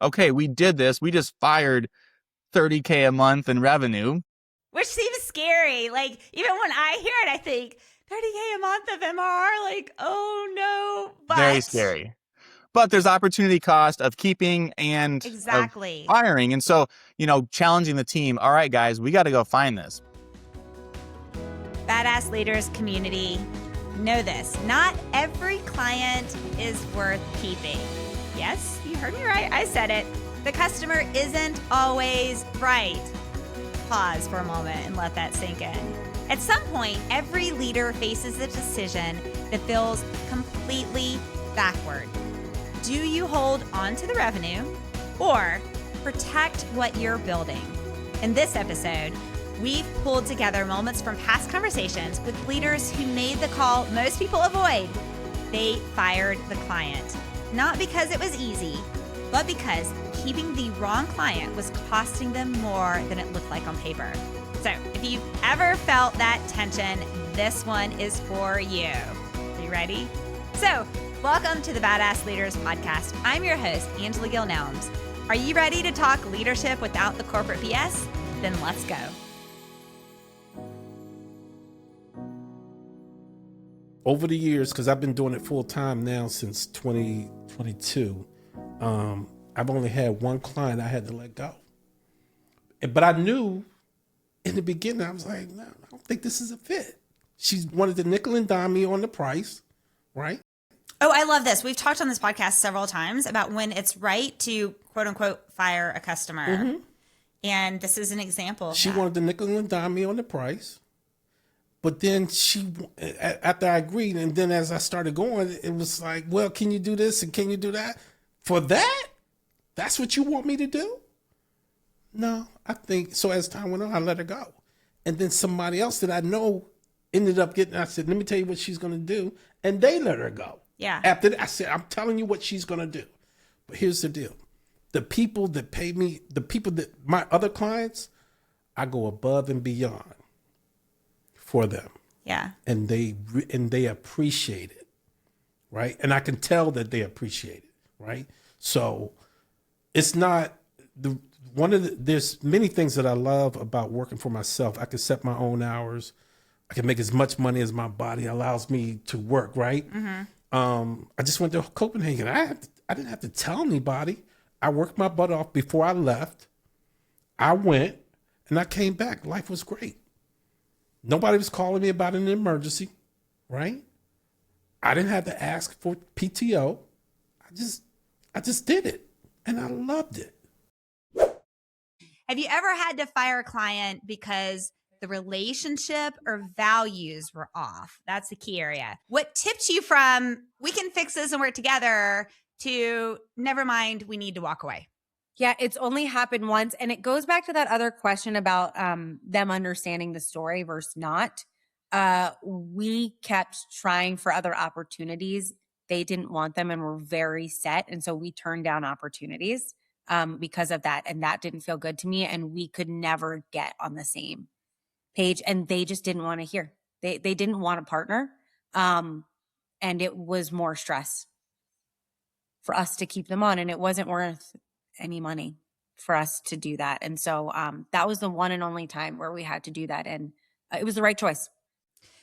okay, we did this. We just fired $30K a month in revenue. Which seems scary. Like, even when I hear it, I think $30K a month of MRR, like, oh no. But very scary. But there's opportunity cost of keeping and exactly of firing. And so, challenging the team. All right, guys, we got to go find this. Badass Leaders community, know this. Not every client is worth keeping. Yes, you heard me right. I said it. The customer isn't always right. Pause for a moment and let that sink in. At some point, every leader faces a decision that feels completely backward. Do you hold on to the revenue or protect what you're building? In this episode, we've pulled together moments from past conversations with leaders who made the call most people avoid. They fired the client, not because it was easy, but because keeping the wrong client was costing them more than it looked like on paper. So if you've ever felt that tension, this one is for you. Are you ready? So welcome to the Badass Leaders Podcast. I'm your host, Angela Gill Nelms. Are you ready to talk leadership without the corporate BS? Then let's go. Over the years, because I've been doing it full time now since 2022, I've only had one client I had to let go. But I knew in the beginning, I was like, no, I don't think this is a fit. She wanted to nickel and dime me on the price, right? Oh, I love this. We've talked on this podcast several times about when it's right to quote unquote fire a customer. Mm-hmm. And this is an example of She that. wanted to nickel and dime me on the price. But then after I agreed, and then as I started going, it was like, well, can you do this and can you do that? For that? That's what you want me to do? No, I think, so as time went on, I let her go. And then somebody else that I know ended up getting, I said, let me tell you what she's going to do. And they let her go. Yeah. After that, I said, I'm telling you what she's going to do. But here's the deal. The people that pay me, my other clients, I go above and beyond for them. Yeah. And they appreciate it, right? And I can tell that they appreciate it, right? So it's not there's many things that I love about working for myself. I can set my own hours. I can make as much money as my body allows me to work, right? Mm-hmm. I just went to Copenhagen. I didn't have to tell anybody. I worked my butt off before I left. I went and I came back. Life was great. Nobody was calling me about an emergency, right? I didn't have to ask for PTO. I just did it, and I loved it. Have you ever had to fire a client because the relationship or values were off? That's the key area. What tipped you from, we can fix this and work together, to never mind, we need to walk away? Yeah, it's only happened once. And it goes back to that other question about them understanding the story versus not. We kept trying for other opportunities. They didn't want them and were very set. And so we turned down opportunities because of that. And that didn't feel good to me. And we could never get on the same page. And they just didn't want to hear. They didn't want a partner. And it was more stress for us to keep them on. And it wasn't worth any money for us to do that. And so that was the one and only time where we had to do that. And it was the right choice.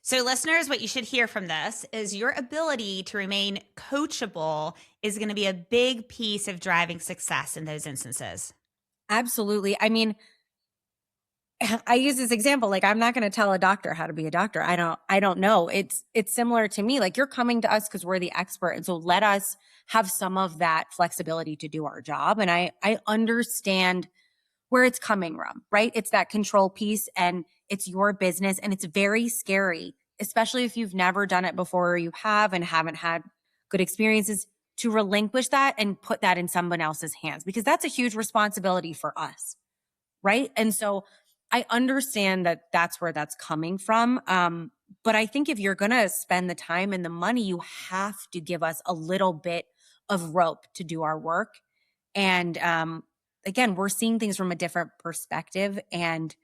So listeners, what you should hear from this is your ability to remain coachable is going to be a big piece of driving success in those instances. Absolutely. I mean, I use this example, like I'm not going to tell a doctor how to be a doctor. I don't know. It's similar to me. Like you're coming to us because we're the expert. And so let us have some of that flexibility to do our job. And I understand where it's coming from, right? It's that control piece and it's your business and it's very scary, especially if you've never done it before or you have and haven't had good experiences, to relinquish that and put that in someone else's hands, because that's a huge responsibility for us, right? And so I understand that that's where that's coming from. But I think if you're going to spend the time and the money, you have to give us a little bit of rope to do our work. And again, we're seeing things from a different perspective. And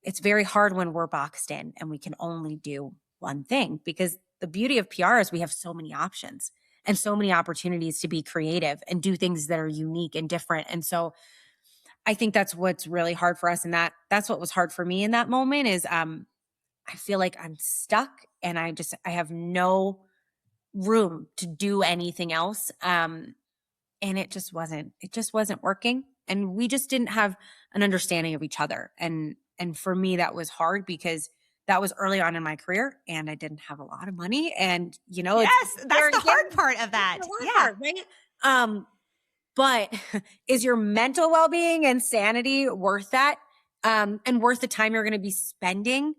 it's very hard when we're boxed in and we can only do one thing, because the beauty of PR is we have so many options. and so many opportunities to be creative and do things that are unique and different. And so I think that's what's really hard for us. And that's what was hard for me in that moment is I feel like I'm stuck and I have no room to do anything else. And it just wasn't working. And we just didn't have an understanding of each other. And for me, that was hard because that was early on in my career and I didn't have a lot of money. And, yes, that's the hard part of that. Yeah. Right. But is your mental well-being and sanity worth that? And worth the time you're going to be spending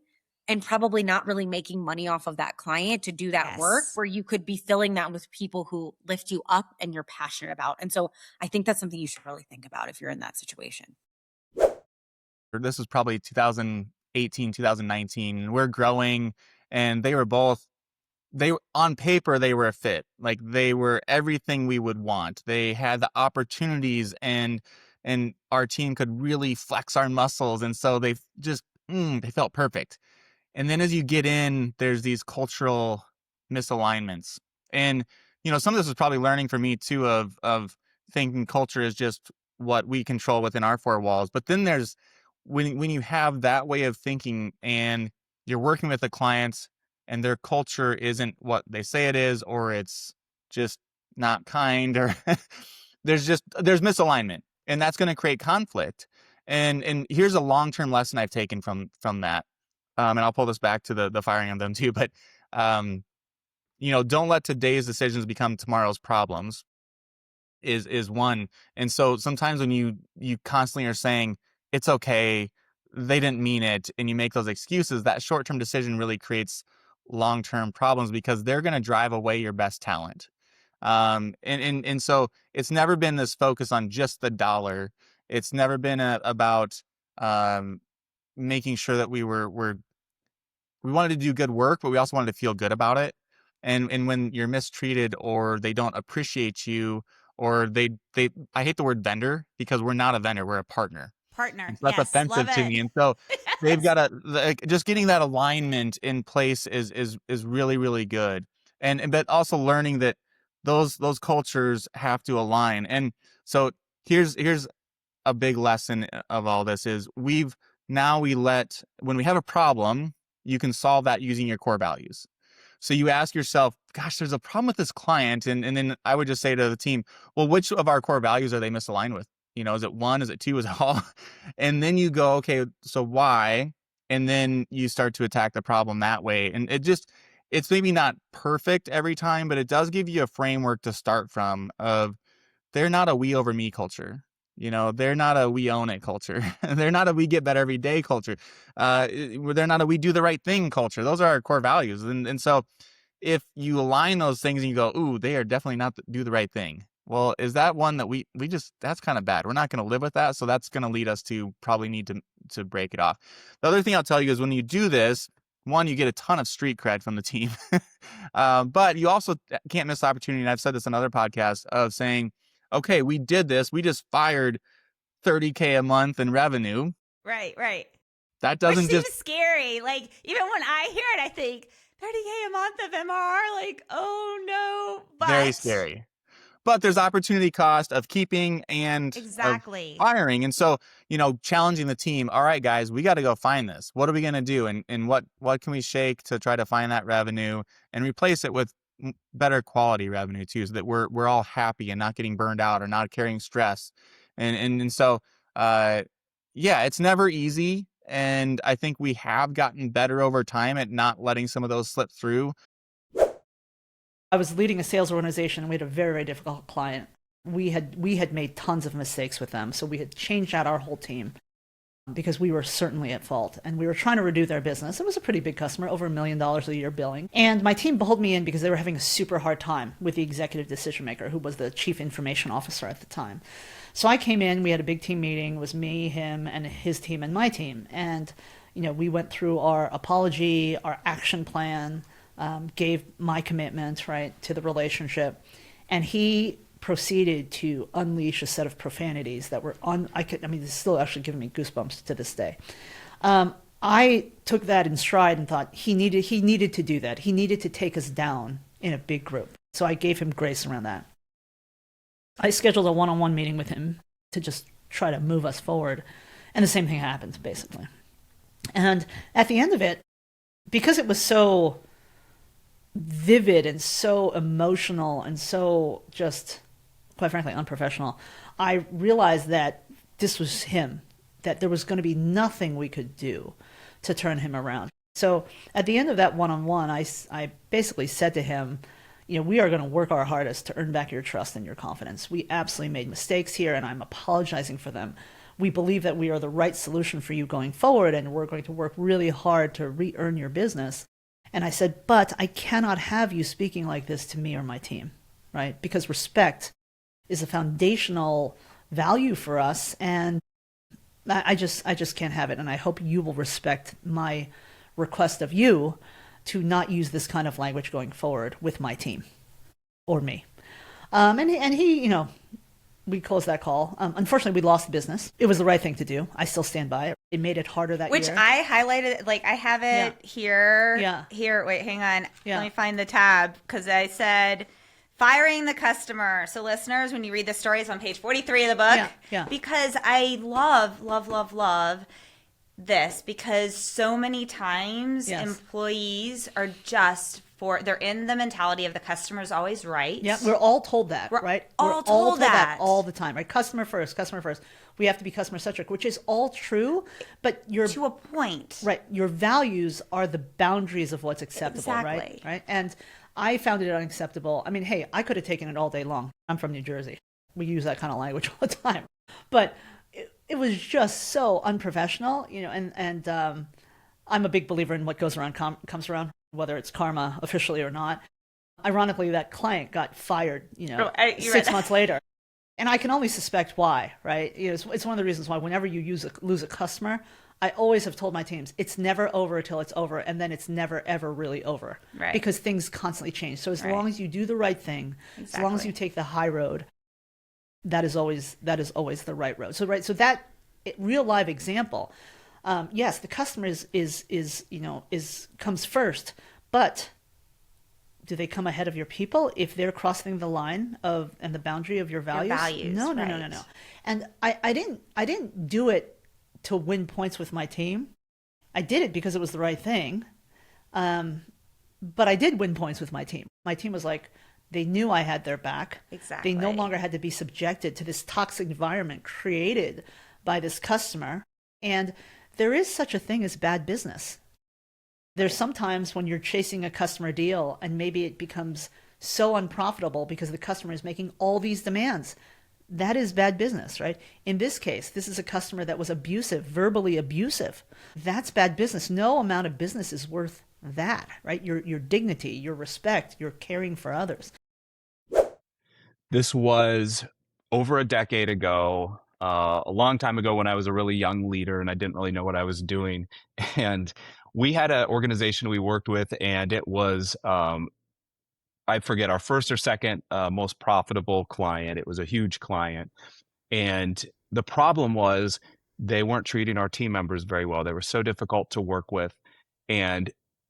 and probably not really making money off of that client to do that work where you could be filling that with people who lift you up and you're passionate about. And so I think that's something you should really think about if you're in that situation. This was probably 2018, 2019, and we're growing, and on paper, they were a fit. Like they were everything we would want. They had the opportunities and our team could really flex our muscles. And so they felt perfect. And then as you get in, there's these cultural misalignments. And, some of this was probably learning for me too of thinking culture is just what we control within our four walls. But then there's when you have that way of thinking and you're working with the clients and their culture isn't what they say it is, or it's just not kind, or there's misalignment, and that's going to create conflict. And here's a long-term lesson I've taken from that. And I'll pull this back to the firing of them too. But, don't let today's decisions become tomorrow's problems is one. And so sometimes when you constantly are saying, it's okay, they didn't mean it, and you make those excuses, that short-term decision really creates long-term problems because they're going to drive away your best talent. And so it's never been this focus on just the dollar. It's never been about making sure that we wanted to do good work, but we also wanted to feel good about it. And when you're mistreated or they don't appreciate you, or I hate the word vendor because we're not a vendor, we're a partner. Partner. So that's offensive to me. And so they've got just getting that alignment in place is really, really good. But also learning that those cultures have to align. And so here's a big lesson of all this is when we have a problem, you can solve that using your core values. So you ask yourself, gosh, there's a problem with this client. And then I would just say to the team, well, which of our core values are they misaligned with? Is it one? Is it two? Is it all? And then you go, okay, so why? And then you start to attack the problem that way. And it's maybe not perfect every time, but it does give you a framework to start from of they're not a we over me culture. They're not a we own it culture. They're not a we get better every day culture. They're not a we do the right thing culture. Those are our core values. And so if you align those things and you go, ooh, they are definitely not do the right thing. Well, is that one that that's kind of bad. We're not going to live with that. So that's going to lead us to probably need to break it off. The other thing I'll tell you is when you do this, one, you get a ton of street cred from the team, but you also can't miss the opportunity. And I've said this on other podcasts of saying, okay, we did this. We just fired $30K a month in revenue. Right. That doesn't Which seems scary. Like, even when I hear it, I think $30K a month of MRR, like, oh no. But very scary. But there's opportunity cost of keeping and exactly of firing. And so, challenging the team. All right, guys, we got to go find this. What are we going to do? And what can we shake to try to find that revenue and replace it with better quality revenue too, so that we're all happy and not getting burned out or not carrying stress. And so, it's never easy. And I think we have gotten better over time at not letting some of those slip through. I was leading a sales organization and we had a very, very difficult client. We had made tons of mistakes with them. So we had changed out our whole team because we were certainly at fault and we were trying to redo their business. It was a pretty big customer, over $1 million a year billing. And my team pulled me in because they were having a super hard time with the executive decision maker, who was the chief information officer at the time. So I came in, we had a big team meeting. It was me, him, and his team and my team. And, we went through our apology, our action plan, gave my commitment, right, to the relationship. And he proceeded to unleash a set of profanities that were it's still actually giving me goosebumps to this day. I took that in stride and thought he needed to do that. He needed to take us down in a big group. So I gave him grace around that. I scheduled a one-on-one meeting with him to just try to move us forward. And the same thing happened, basically. And at the end of it, because it was so vivid and so emotional and so just, quite frankly, unprofessional, I realized that this was him, that there was going to be nothing we could do to turn him around. So at the end of that one-on-one, I basically said to him, we are going to work our hardest to earn back your trust and your confidence. We absolutely made mistakes here, and I'm apologizing for them. We believe that we are the right solution for you going forward, and we're going to work really hard to re-earn your business. And I said, but I cannot have you speaking like this to me or my team, right? Because respect is a foundational value for us, and I just can't have it. And I hope you will respect my request of you to not use this kind of language going forward with my team or me. And he, we closed that call. Unfortunately, we lost the business. It was the right thing to do. I still stand by it. It made it harder that Which year. I highlighted, I have it here. Yeah. Here, wait, hang on. Yeah. Let me find the tab because I said firing the customer. So listeners, when you read the story, it's on page 43 of the book. Yeah. Because I love this because so many times Yes. employees are just they're in the mentality of the customer's always right. Yeah, we're all told that, right? all We're all told told that that. all the time, right? Customer first, customer first. We have to be customer centric, which is all true, but to a point. right, your values are the boundaries of what's acceptable, Exactly. right? And I found it unacceptable. I mean, hey, I could have taken it all day long. I'm from New Jersey. We use that kind of language all the time. But it was just so unprofessional, and I'm a big believer in what goes around comes around, whether it's karma officially or not. Ironically, that client got fired, You're 6 right. months later. And I can only suspect why, right? It's one of the reasons why whenever you lose a customer, I always have told my teams, it's never over until it's over, and then it's never, ever really over. Right. Because things constantly change. So as Right. long as you do the right thing, as long as Exactly. you take the high road, that is always the right road. So that real live example, yes, the customer is comes first, but do they come ahead of your people if they're crossing the line and the boundary of your values? values, No. right. And I didn't do it to win points with my team. I did it because it was the right thing. But I did win points with my team. My team was like, they knew I had their back. Exactly. They no longer had to be subjected to this toxic environment created by this customer. And there is such a thing as bad business. There's sometimes when you're chasing a customer deal and maybe it becomes so unprofitable because the customer is making all these demands. That is bad business, right? In this case, this is a customer that was abusive, verbally abusive. That's bad business. No amount of business is worth that, right? Your dignity, your respect, your caring for others. This was over a decade ago, a long time ago when I was a really young leader and I didn't really know what I was doing. And we had an organization we worked with, and it was, I forget, our first or second most profitable client. It was a huge client. And the problem was they weren't treating our team members very well. They were so difficult to work with. And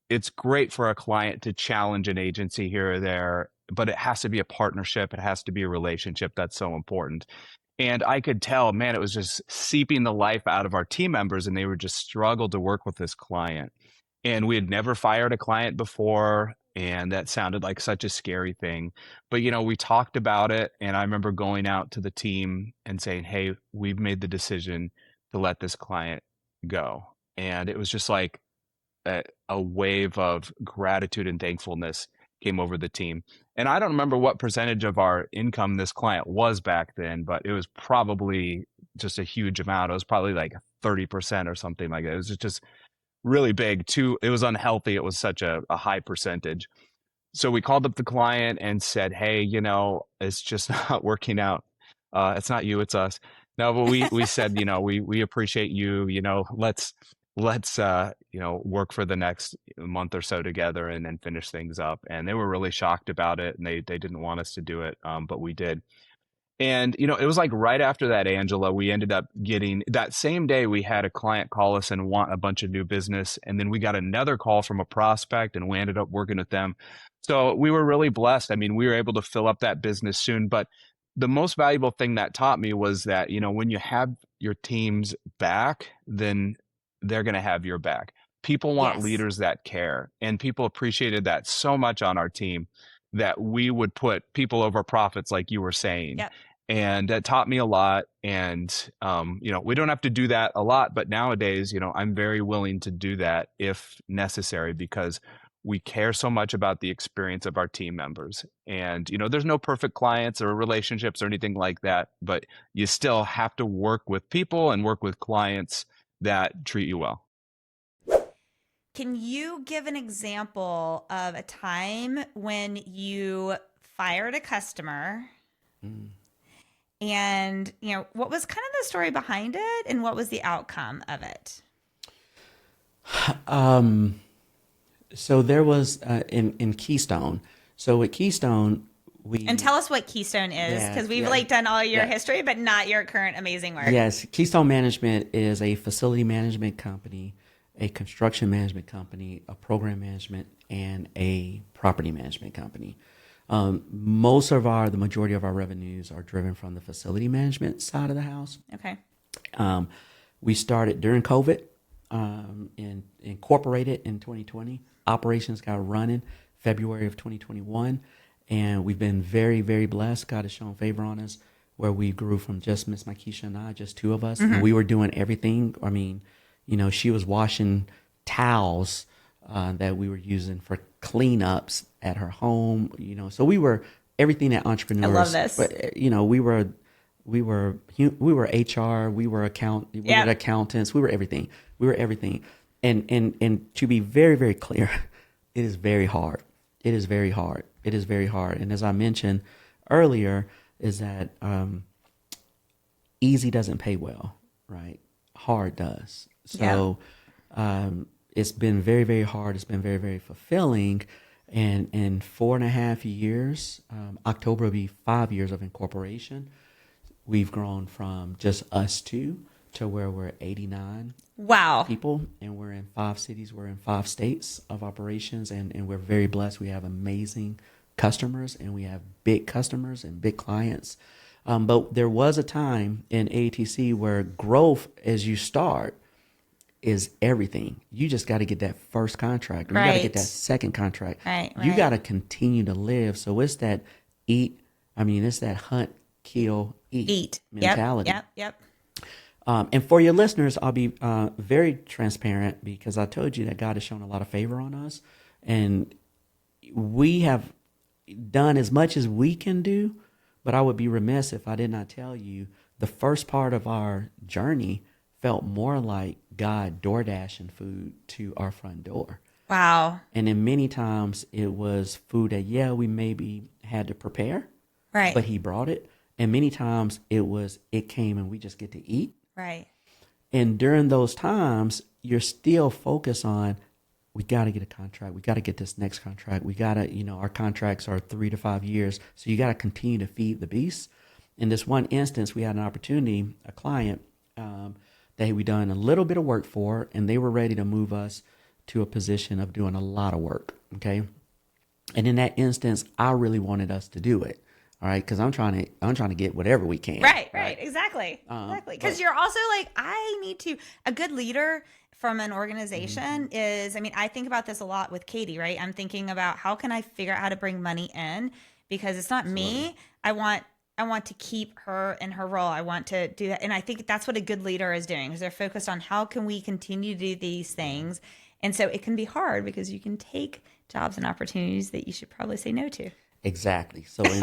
it's great for a client to challenge an agency here or there, but it has to be a partnership. It has to be a relationship. That's so important. And I could tell, man, it was just seeping the life out of our team members, and they were just struggled to work with this client. And we had never fired a client before, and that sounded like such a scary thing. But, we talked about it, and I remember going out to the team and saying, hey, we've made the decision to let this client go. And it was just like a wave of gratitude and thankfulness came over the team. And I don't remember what percentage of our income this client was back then, but it was probably just a huge amount. It was probably like 30% or something like that. It was just really big. It was unhealthy. It was such a high percentage. So we called up the client and said, hey, it's just not working out. It's not you, it's us. No, but we said, we appreciate you, let's work for the next month or so together and then finish things up. And they were really shocked about it, and they didn't want us to do it, but we did. And, you know, it was like right after that, Angela, we ended up getting that same day we had a client call us and want a bunch of new business. And then we got another call from a prospect and we ended up working with them. So we were really blessed. I mean, we were able to fill up that business soon. But the most valuable thing that taught me was that, you know, when you have your team's back, then they're going to have your back. People want Yes. leaders that care, and people appreciated that so much on our team that we would put people over profits, like you were saying. Yep. And that taught me a lot. And, you know, we don't have to do that a lot, but nowadays, you know, I'm very willing to do that if necessary, because we care so much about the experience of our team members. And, you know, there's no perfect clients or relationships or anything like that, but you still have to work with people and work with clients that treat you well. Can you give an example of a time when you fired a customer and, you know, what was kind of the story behind it and what was the outcome of it? So there was in Keystone. So with Keystone, And tell us what Keystone is, Yeah, because we've yeah. like done all your Yeah. history, but not your current amazing work. Yes, Keystone Management is a facility management company, a construction management company, a program management, and a property management company. The majority of our revenues are driven from the facility management side of the house. Okay. We started during COVID, and incorporated in 2020. Operations got running February of 2021, and we've been very, very blessed. God has shown favor on us, where we grew from just Miss Makisha and I, just two of us, and we were doing everything. I mean, you know, she was washing towels that we were using for cleanups at her home. You know, so we were everything that entrepreneurs. I love this. But, you know, we were HR, we were Yep. accountants, we were everything. We were everything. And to be very, very clear, it is very hard. It is very hard. It is very hard. And as I mentioned earlier, is that easy doesn't pay well, right? Hard does. So it's been very, very hard. It's been very, very fulfilling. And in 4.5 years, October will be 5 years of incorporation. We've grown from just us two to where we're 89 Wow. people, and we're in 5 cities. We're in 5 states of operations, and we're very blessed. We have amazing customers, and we have big customers and big clients. But there was a time in ATC where growth, as you start, is everything. You just got to get that first contract. Or you got to get that second contract. Right, You right. got to continue to live. So it's that it's that hunt, kill, eat mentality. Yep. And for your listeners, I'll be very transparent, because I told you that God has shown a lot of favor on us. And we have done as much as we can do, but I would be remiss if I did not tell you the first part of our journey felt more like God door dashing food to our front door. Wow. And then many times it was food that, we maybe had to prepare, Right. but he brought it. And many times it came and we just get to eat. Right. And during those times, you're still focused on, we got to get a contract. We got to get this next contract. We got to, our contracts are 3 to 5 years. So you got to continue to feed the beast. In this one instance, we had an opportunity, a client that we done a little bit of work for, and they were ready to move us to a position of doing a lot of work. Okay. And in that instance, I really wanted us to do it. All right, because I'm trying to get whatever we can. Right. Exactly. Because but- you're also like, a good leader from an organization is, I think about this a lot with Katie, right? I'm thinking about how can I figure out how to bring money in, because it's not me. I want to keep her in her role. I want to do that. And I think that's what a good leader is doing, is they're focused on how can we continue to do these things. And so it can be hard because you can take jobs and opportunities that you should probably say no to. Exactly. So in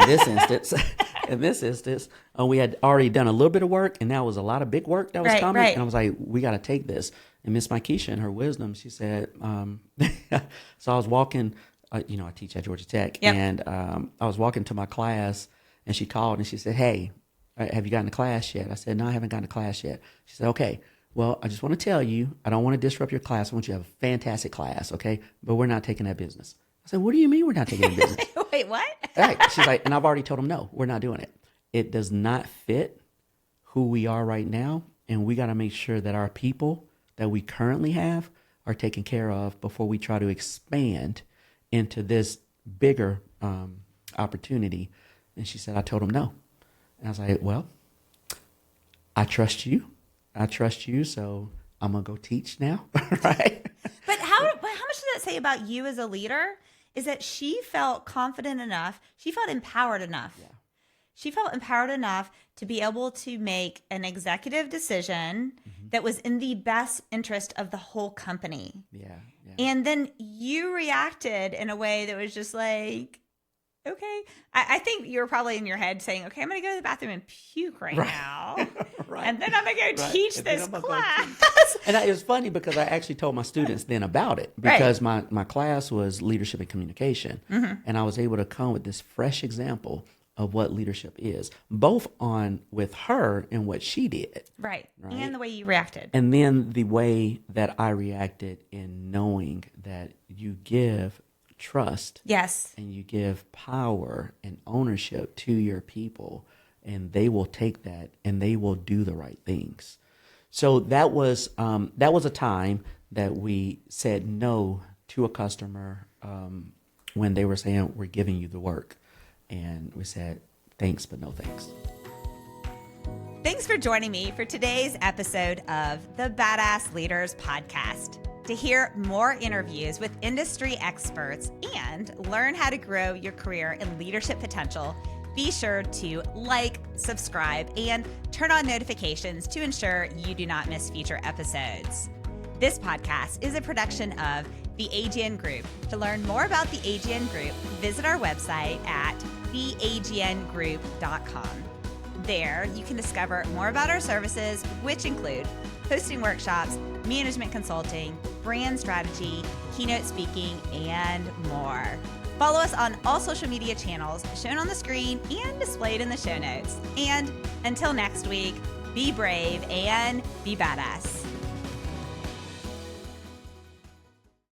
this instance, we had already done a little bit of work, and now was a lot of big work that was coming. Right. And I was like, we got to take this. And Miss Makisha, in her wisdom, she said, so I was walking, I teach at Georgia Tech, and I was walking to my class, and she called and she said, hey, have you gotten to class yet? I said, no, I haven't gotten to class yet. She said, okay, well, I just want to tell you, I don't want to disrupt your class. I want you to have a fantastic class, okay? But we're not taking that business. I said, what do you mean we're not taking that business? Wait, what? Right. She's like, and I've already told them, no, we're not doing it. it does not fit who we are right now. And we got to make sure that our people that we currently have are taken care of before we try to expand into this bigger opportunity. And she said, I told him no. And I was like, well, I trust you. So I'm going to go teach now. Right. But how much does that say about you as a leader? Is that she felt confident enough, she felt empowered enough. Yeah. She felt empowered enough to be able to make an executive decision that was in the best interest of the whole company. Yeah. And then you reacted in a way that was just like, okay. I think you were probably in your head saying, okay, I'm going to go to the bathroom and puke right now. Right. And then I'm going to go teach And then this I'm gonna go class. And it was funny because I actually told my students then about it, because my class was leadership and communication. And I was able to come with this fresh example of what leadership is, both on with her and what she did. Right. And the way you reacted. And then the way that I reacted in knowing that you give trust. Yes. And you give power and ownership to your people, and they will take that and they will do the right things. So that was a time that we said no to a customer when they were saying, we're giving you the work. And we said, thanks, but no thanks. Thanks for joining me for today's episode of the Badass Leaders Podcast. To hear more interviews with industry experts and learn how to grow your career in leadership potential, be sure to like, subscribe, and turn on notifications to ensure you do not miss future episodes. This podcast is a production of the AGN Group. To learn more about the AGN Group, visit our website at theagnGroup.com. There, you can discover more about our services, which include hosting workshops, management consulting, brand strategy, keynote speaking, and more. Follow us on all social media channels shown on the screen and displayed in the show notes. And until next week, be brave and be badass.